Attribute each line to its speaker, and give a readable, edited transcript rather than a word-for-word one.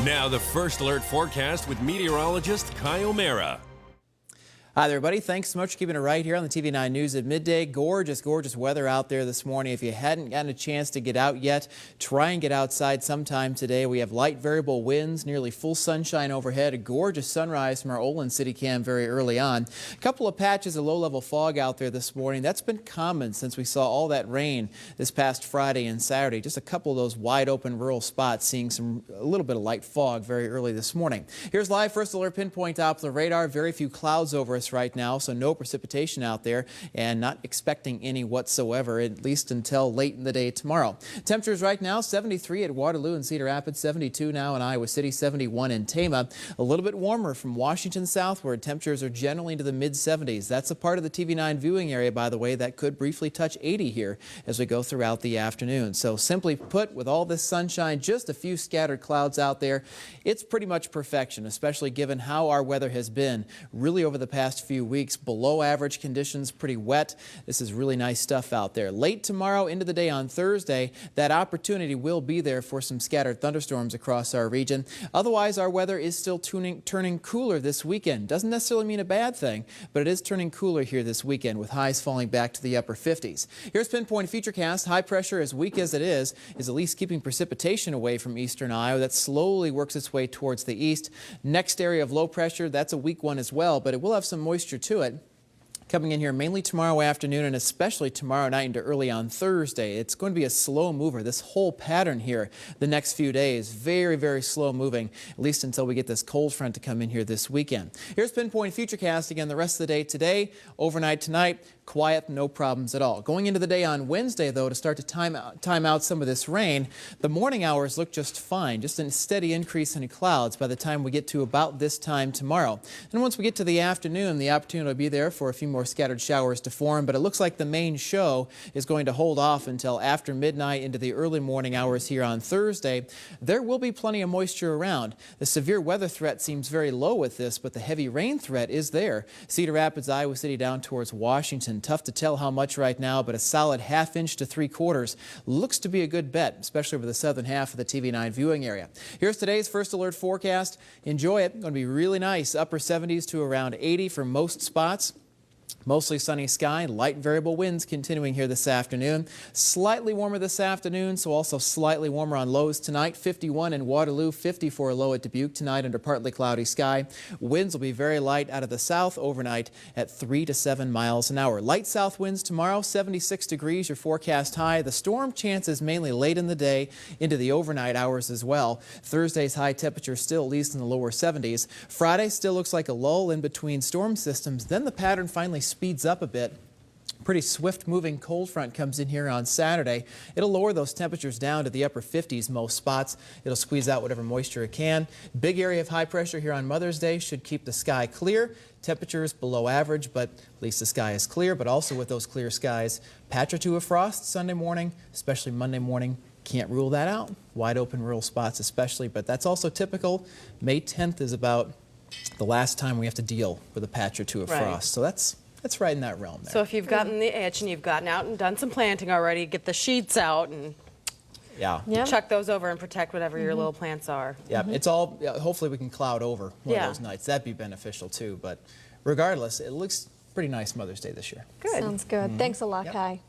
Speaker 1: Now the First Alert forecast with meteorologist Kai O'Mara.
Speaker 2: Hi there, everybody. Thanks so much for keeping it right here on the TV9 News at midday. Gorgeous, gorgeous weather out there this morning. If you hadn't gotten a chance to get out yet, try and get outside sometime today. We have light variable winds, nearly full sunshine overhead, a gorgeous sunrise from our Olin City Cam very early on. A couple of patches of low-level fog out there this morning. That's been common since we saw all that rain this past Friday and Saturday. Just a couple of those wide-open rural spots seeing a little bit of light fog very early this morning. Here's live First Alert pinpoint Doppler radar. Very few clouds over us right now, so no precipitation out there and not expecting any whatsoever, at least until late in the day tomorrow. Temperatures right now 73 at Waterloo and Cedar Rapids, 72 now in Iowa City, 71 in Tama. A little bit warmer from Washington southward. Temperatures are generally into the mid-70s. That's a part of the TV9 viewing area, by the way, that could briefly touch 80 here as we go throughout the afternoon. So simply put, with all this sunshine, just a few scattered clouds out there, it's pretty much perfection, especially given how our weather has been really over the past few weeks. Below average conditions, pretty wet. This is really nice stuff out there. Late tomorrow into the day on Thursday, that opportunity will be there for some scattered thunderstorms across our region. Otherwise, our weather is still turning cooler this weekend. Doesn't necessarily mean a bad thing, but it is turning cooler here this weekend with highs falling back to the upper 50s. Here's Pinpoint Futurecast. High pressure, as weak as it is at least keeping precipitation away from eastern Iowa. That slowly works its way towards the east. Next area of low pressure, that's a weak one as well, but it will have some moisture to it. Coming in here mainly tomorrow afternoon and especially tomorrow night into early on Thursday. It's going to be a slow mover. This whole pattern here the next few days, very, very slow moving, at least until we get this cold front to come in here this weekend. Here's Pinpoint Futurecast again the rest of the day today, overnight tonight. Quiet, no problems at all. Going into the day on Wednesday, though, to start to time out some of this rain, the morning hours look just fine, just a steady increase in clouds by the time we get to about this time tomorrow. And once we get to the afternoon, the opportunity will be there for a few more scattered showers to form, but it looks like the main show is going to hold off until after midnight into the early morning hours here on Thursday. There will be plenty of moisture around. The severe weather threat seems very low with this, but the heavy rain threat is there. Cedar Rapids, Iowa City down towards Washington. Tough to tell how much right now, but a solid ½ inch to 3/4 looks to be a good bet, especially over the southern half of the TV9 viewing area. Here's today's First Alert forecast. Enjoy it. Going to be really nice. Upper 70s to around 80 for most spots. Mostly sunny sky, light variable winds continuing here this afternoon. Slightly warmer this afternoon, so also slightly warmer on lows tonight. 51 in Waterloo, 50 for a low at Dubuque tonight under partly cloudy sky. Winds will be very light out of the south overnight at 3 to 7 miles an hour. Light south winds tomorrow, 76 degrees, your forecast high. The storm chances mainly late in the day into the overnight hours as well. Thursday's high temperature still at least in the lower 70s. Friday still looks like a lull in between storm systems. Then the pattern finally speeds up a bit. Pretty swift moving cold front comes in here on Saturday. It'll lower those temperatures down to the upper 50s most spots. It'll squeeze out whatever moisture it can. Big area of high pressure here on Mother's Day should keep the sky clear. Temperatures below average, but at least the sky is clear. But also with those clear skies, patch or two of frost Sunday morning, especially Monday morning. Can't rule that out. Wide open rural spots especially, but that's also typical. May 10th is about the last time we have to deal with a patch or two of frost. So that's right in that realm there.
Speaker 3: So if you've gotten the itch and you've gotten out and done some planting already, get the sheets out and chuck those over and protect whatever your little plants are.
Speaker 2: Yeah, it's all, hopefully we can cloud over one of those nights. That'd be beneficial too, but regardless, it looks pretty nice Mother's Day this year.
Speaker 3: Good.
Speaker 4: Sounds good. Thanks a lot, Kai.